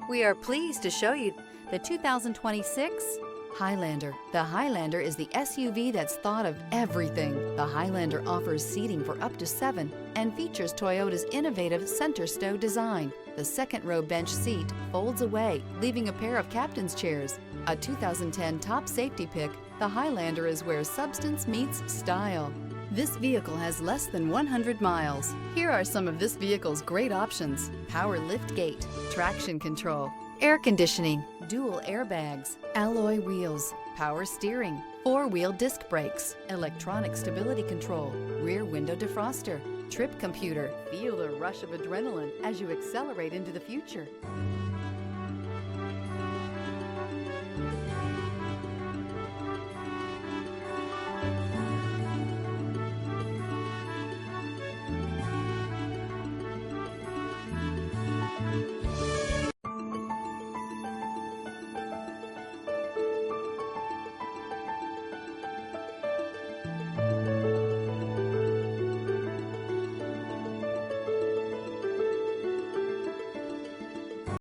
We are pleased to show you the 2026 Highlander. The Highlander is the SUV that's thought of everything. The Highlander offers seating for up to 7 and features Toyota's innovative center stow design. The second row bench seat folds away, leaving a pair of captain's chairs. A 2010 top safety pick, the Highlander is where substance meets style. This vehicle has less than 100 miles. Here are some of this vehicle's great options: power lift gate, traction control, air conditioning, dual airbags, alloy wheels, power steering, 4-wheel disc brakes, electronic stability control, rear window defroster, trip computer. Feel the rush of adrenaline as you accelerate into the future.